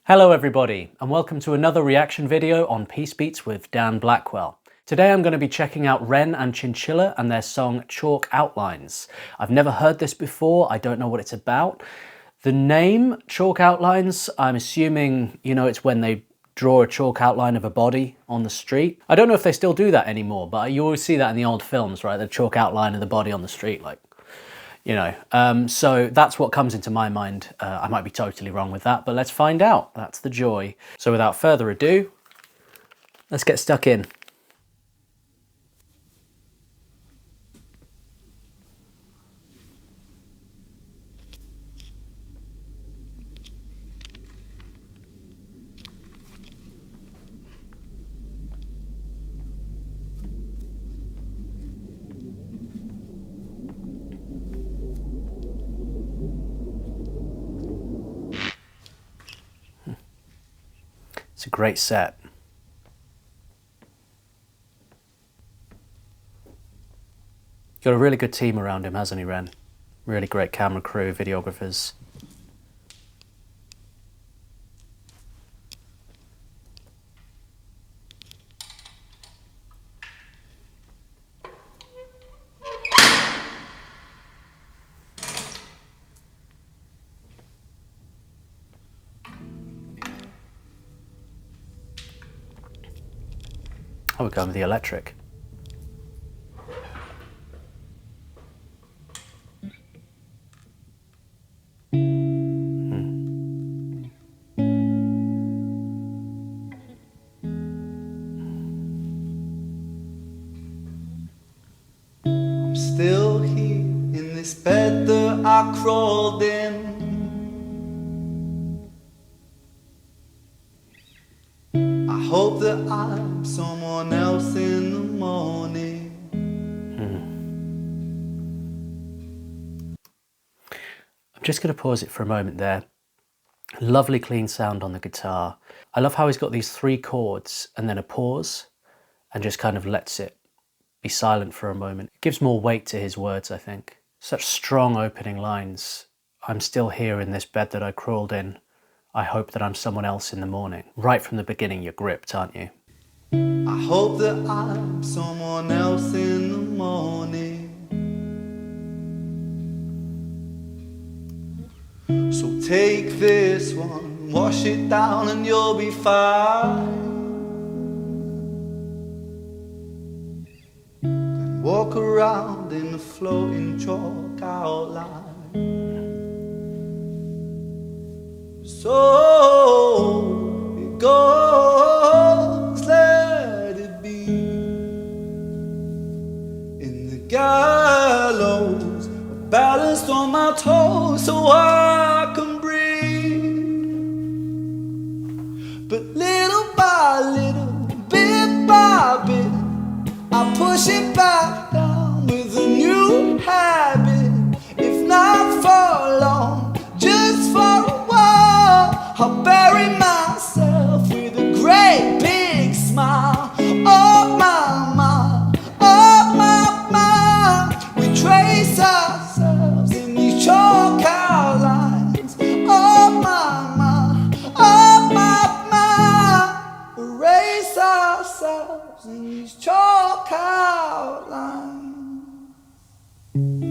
Hello everybody, and welcome to another reaction video on Peace Beats with Dan Blackwell. Today I'm going to be checking out Ren and Chinchilla and their song Chalk Outlines. I've never heard this before, I don't know what it's about. The name Chalk Outlines, I'm assuming, it's when they draw a chalk outline of a body on the street. I don't know if they still do that anymore, but you always see that in the old films, right? The chalk outline of the body on the street, so that's what comes into my mind. I might be totally wrong with that, but let's find out. That's the joy. So without further ado, let's get stuck in. It's a great set. Got a really good team around him, hasn't he, Ren? Really great camera crew, videographers. I would go with the electric. I'm still here in this bed that I crawled in. I hope that I'm someone else in the morning. I'm just going to pause it for a moment there. Lovely clean sound on the guitar. I love how he's got these 3 chords and then a pause and just kind of lets it be silent for a moment. It gives more weight to his words, I think. Such strong opening lines. I'm still here in this bed that I crawled in. I hope that I'm someone else in the morning. Right from the beginning, you're gripped, aren't you? I hope that I'm someone else in the morning. So take this one, wash it down and you'll be fine. Then walk around in the floating chalk outline. So it goes, let it be. In the gallows, balanced on my toes so I can breathe. But little by little, bit by bit, I push it back down with a new habit. If not for long, just for a while, I'll bury myself with a great big smile. Oh my, oh my, we trace ourselves in these chalk outlines. Oh my, oh my, erase ourselves in these chalk outlines.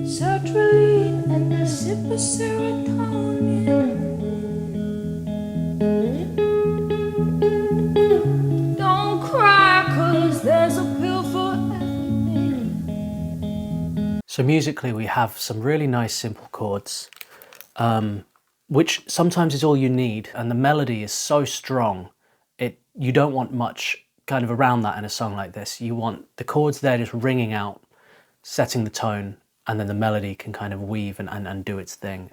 Sertraline and a sip of serotonin. Don't cry, 'cause there's a pill for everything. So musically, we have some really nice simple chords, which sometimes is all you need. And the melody is so strong, you don't want much kind of around that in a song like this. You want the chords there just ringing out, setting the tone, and then the melody can kind of weave and do its thing.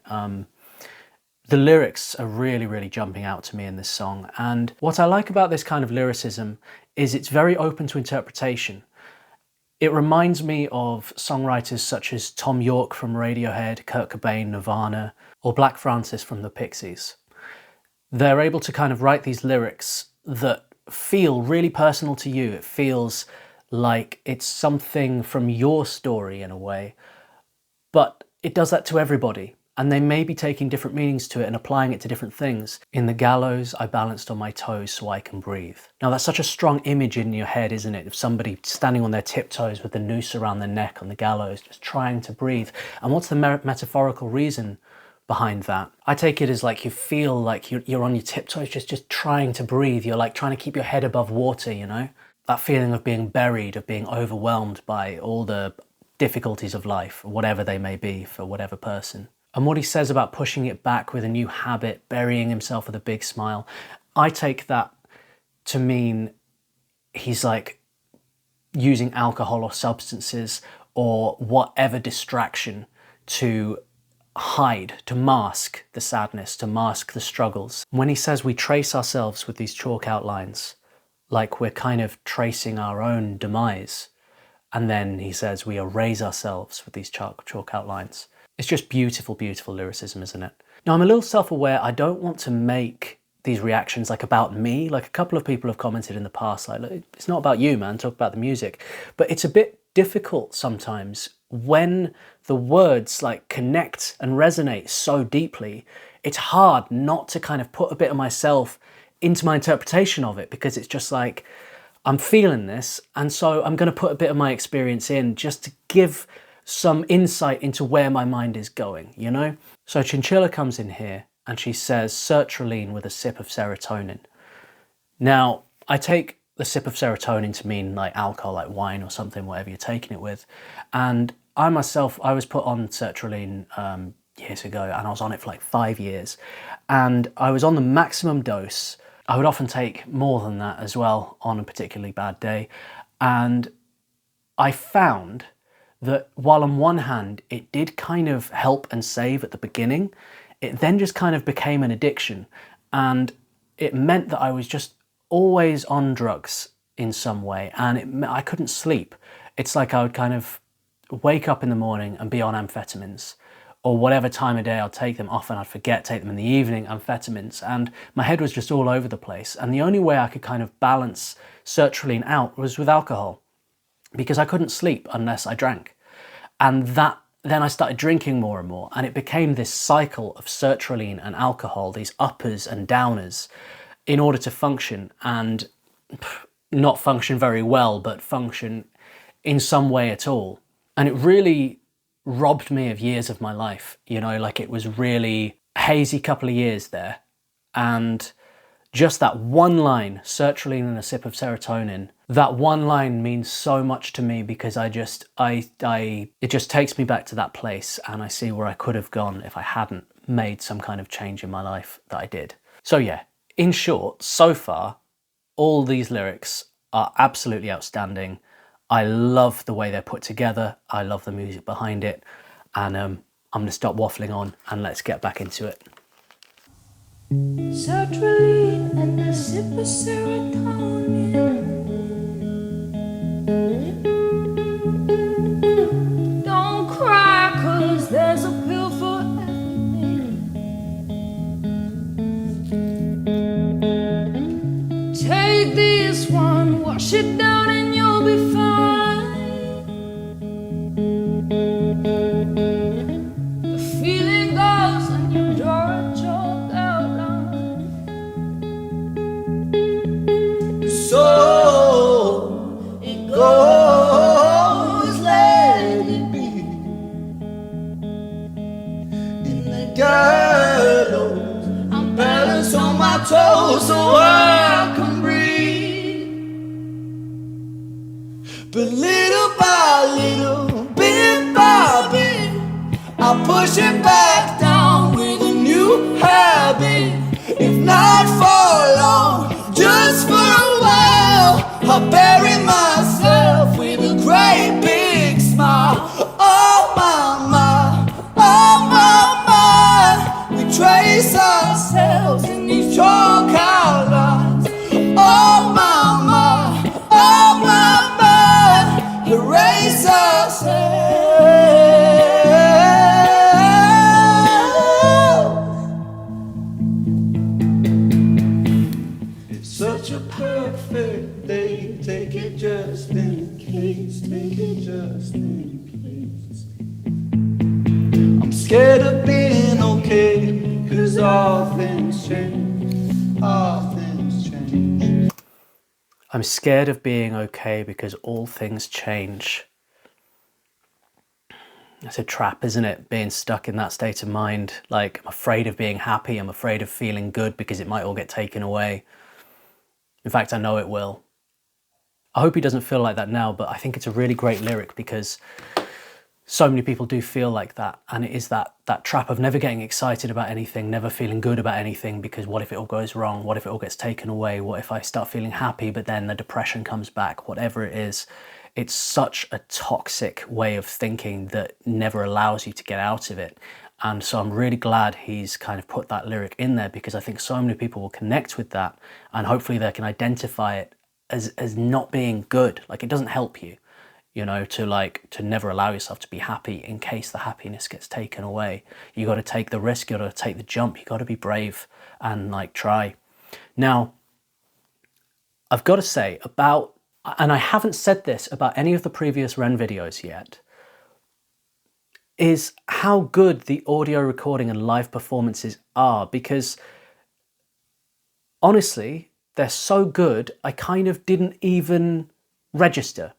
The lyrics are really, really jumping out to me in this song. And what I like about this kind of lyricism is it's very open to interpretation. It reminds me of songwriters such as Tom York from Radiohead, Kurt Cobain, Nirvana, or Black Francis from the Pixies. They're able to kind of write these lyrics that feel really personal to you. It feels like it's something from your story in a way, but it does that to everybody. and they may be taking different meanings to it and applying it to different things. In the gallows, I balanced on my toes so I can breathe. Now that's such a strong image in your head, isn't it? Of somebody standing on their tiptoes with the noose around their neck on the gallows, just trying to breathe. And what's the metaphorical reason behind that? I take it as like you feel like you're on your tiptoes, just trying to breathe. You're like trying to keep your head above water, you know? That feeling of being buried, of being overwhelmed by all the difficulties of life, whatever they may be for whatever person. And what he says about pushing it back with a new habit, burying himself with a big smile, I take that to mean he's like using alcohol or substances or whatever distraction to hide, to mask the sadness, to mask the struggles. When he says we trace ourselves with these chalk outlines, like we're kind of tracing our own demise, and then he says we erase ourselves with these chalk outlines. It's just beautiful, beautiful lyricism, isn't it? Now, I'm a little self-aware. I don't want to make these reactions like about me. Like a couple of people have commented in the past, like, look, it's not about you, man, talk about the music. But it's a bit difficult sometimes when the words like connect and resonate so deeply. It's hard not to kind of put a bit of myself into my interpretation of it, because it's just like, I'm feeling this, and so I'm going to put a bit of my experience in just to give some insight into where my mind is going, you know? So Chinchilla comes in here and she says, sertraline with a sip of serotonin. Now, I take the sip of serotonin to mean like alcohol, like wine or something, whatever you're taking it with. And I myself, I was put on sertraline years ago, and I was on it for like 5 years. And I was on the maximum dose. I would often take more than that as well on a particularly bad day. And I found that while on one hand it did kind of help and save at the beginning, it then just kind of became an addiction, and it meant that I was just always on drugs in some way, and I couldn't sleep. It's like I would kind of wake up in the morning and be on amphetamines, or whatever time of day I'd take them. Often I'd forget, take them in the evening, amphetamines, and my head was just all over the place. And the only way I could kind of balance sertraline out was with alcohol, because I couldn't sleep unless I drank. And then I started drinking more and more, and it became this cycle of sertraline and alcohol, these uppers and downers, in order to function, and not function very well, but function in some way at all. And it really robbed me of years of my life, you know, like it was really hazy couple of years there. And just that one line, sertraline and a sip of serotonin, that one line means so much to me, because it just takes me back to that place, and I see where I could have gone if I hadn't made some kind of change in my life that I did. So yeah, in short, so far, all these lyrics are absolutely outstanding. I love the way they're put together. I love the music behind it. And I'm going to stop waffling on and let's get back into it. Sertraline and a sip of serotonin. Don't cry, 'cause there's a pill for everything. Take this one, wash it down and you'll be fine. The feeling goes and you draw a chalk outline. So it goes, let it be. In the gallows, I'm balanced on my toes so I can breathe. But little by little, bit by bit, I push it back down with a new habit. If not for long, just for a while, I bury myself with a great big smile. Oh my, oh my, we trace ourselves in these chalk outlines. Oh my, erase ourselves. It's such a perfect day. Take it just in case. Take it just in case. I'm scared of being 'cause all things change, all things change. I'm scared of being okay because all things change. It's a trap, isn't it? Being stuck in that state of mind. Like, I'm afraid of being happy. I'm afraid of feeling good because it might all get taken away. In fact, I know it will. I hope he doesn't feel like that now, but I think it's a really great lyric because so many people do feel like that. And it is that trap of never getting excited about anything, never feeling good about anything, because what if it all goes wrong? What if it all gets taken away? What if I start feeling happy, but then the depression comes back? Whatever it is, it's such a toxic way of thinking that never allows you to get out of it. And so I'm really glad he's kind of put that lyric in there, because I think so many people will connect with that, and hopefully they can identify it as not being good. Like, it doesn't help you, you know, to never allow yourself to be happy in case the happiness gets taken away. You got to take the risk, you got to take the jump, you got to be brave and like try. Now, I've got to say about, and I haven't said this about any of the previous Ren videos yet, is how good the audio recording and live performances are, because honestly, they're so good, I kind of didn't even register.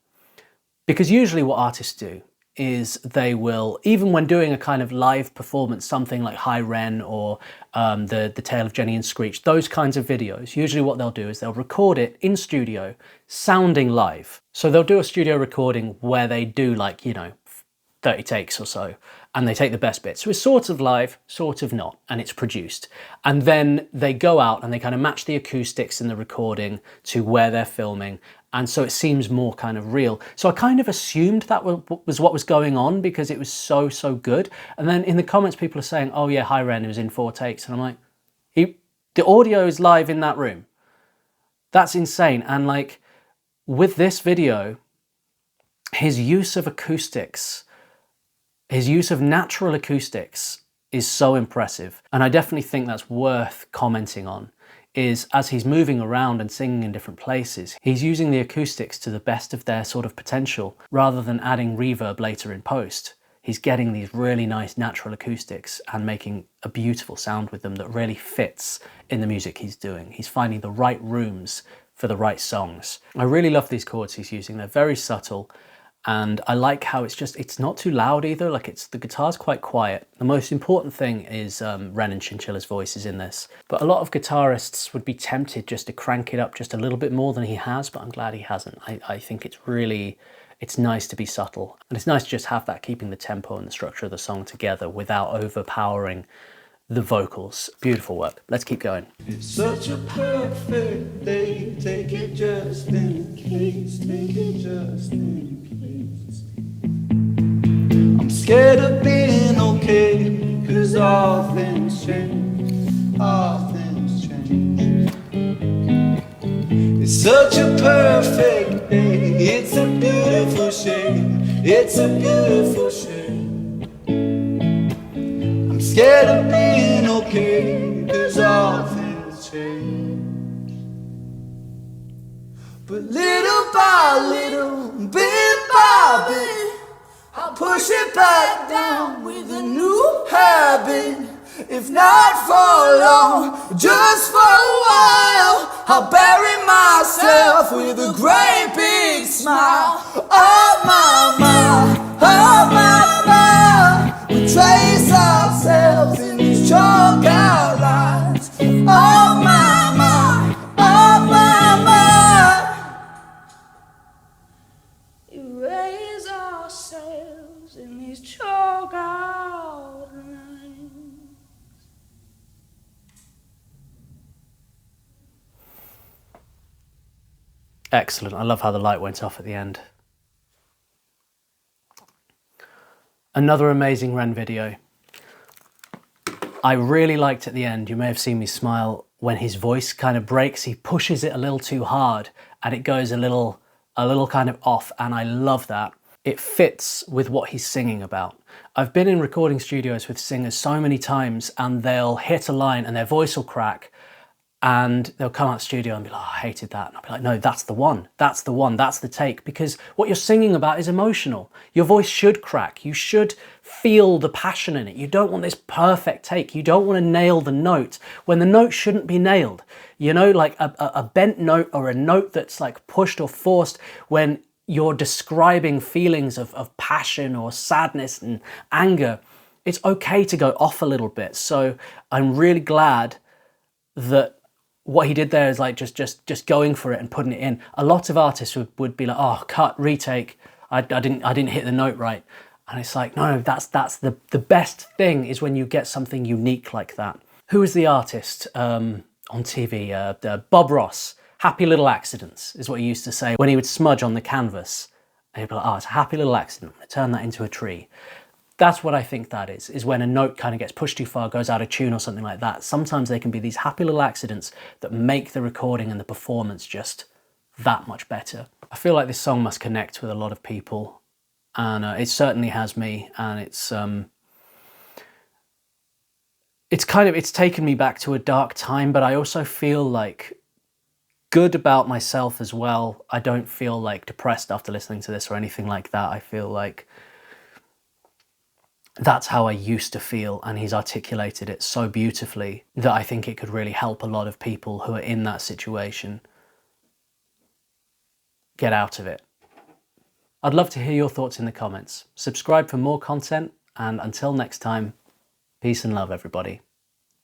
Because usually what artists do is they will, even when doing a kind of live performance, something like Hi Ren or the Tale of Jenny and Screech, those kinds of videos, usually what they'll do is they'll record it in studio, sounding live. So they'll do a studio recording where they do, like, you know, 30 takes or so, and they take the best bits. So it's sort of live, sort of not, and it's produced. And then they go out and they kind of match the acoustics in the recording to where they're filming, and so it seems more kind of real. So I kind of assumed that was what was going on because it was so good. And then in the comments people are saying, oh yeah, Hi Ren, it was in 4 takes. And I'm like, the audio is live in that room. That's insane. And like, with this video, his use of acoustics, his use of natural acoustics is so impressive. And I definitely think that's worth commenting on, is as he's moving around and singing in different places, he's using the acoustics to the best of their sort of potential, rather than adding reverb later in post. He's getting these really nice natural acoustics and making a beautiful sound with them that really fits in the music he's doing. He's finding the right rooms for the right songs. I really love these chords he's using. They're very subtle. And I like how it's not too loud either. Like, the guitar's quite quiet. The most important thing is Ren and Chinchilla's voice is in this. But a lot of guitarists would be tempted just to crank it up just a little bit more than he has, but I'm glad he hasn't. I think it's nice to be subtle. And it's nice to just have that, keeping the tempo and the structure of the song together without overpowering the vocals. Beautiful work. Let's keep going. It's such a perfect day, take it just in case, take it just in case. I'm scared of being okay, 'cause all things change, all things change. It's such a perfect day, it's a beautiful shade, it's a beautiful shade. I'm scared of being okay, 'cause all things change. But little by little, bit by bit, I'll push it back down with a new habit. If not for long, just for a while, I'll bury myself with a great big smile. Oh my, we trace ourselves in these chalk outlines. Oh my, Erase ourselves in these chalk outlines. Excellent. I love how the light went off at the end. Another amazing Ren video. I really liked at the end, you may have seen me smile, when his voice kind of breaks. He pushes it a little too hard and it goes a little kind of off, and I love that. It fits with what he's singing about. I've been in recording studios with singers so many times, and they'll hit a line and their voice will crack, and they'll come out of the studio and be like, oh, I hated that. And I'll be like, no, that's the one, that's the one, that's the take. Because what you're singing about is emotional. Your voice should crack. You should feel the passion in it. You don't want this perfect take. You don't want to nail the note when the note shouldn't be nailed. You know, like a bent note or a note that's like pushed or forced when you're describing feelings of passion or sadness and anger. It's okay to go off a little bit. So I'm really glad that what he did there is like just going for it and putting it in. A lot of artists would be like, oh, cut, retake, I didn't hit the note right. And it's like, no, that's the best thing is when you get something unique like that. Who is the artist on TV? Bob Ross. Happy little accidents is what he used to say when he would smudge on the canvas. And he'd be like, oh, it's a happy little accident. I'm gonna turn that into a tree. That's what I think that is when a note kind of gets pushed too far, goes out of tune or something like that. Sometimes they can be these happy little accidents that make the recording and the performance just that much better. I feel like this song must connect with a lot of people, and it certainly has me, and it's taken me back to a dark time, but I also feel like good about myself as well. I don't feel like depressed after listening to this or anything like that. I feel like that's how I used to feel, and he's articulated it so beautifully that I think it could really help a lot of people who are in that situation get out of it. I'd love to hear your thoughts in the comments. Subscribe for more content, and until next time, peace and love, everybody.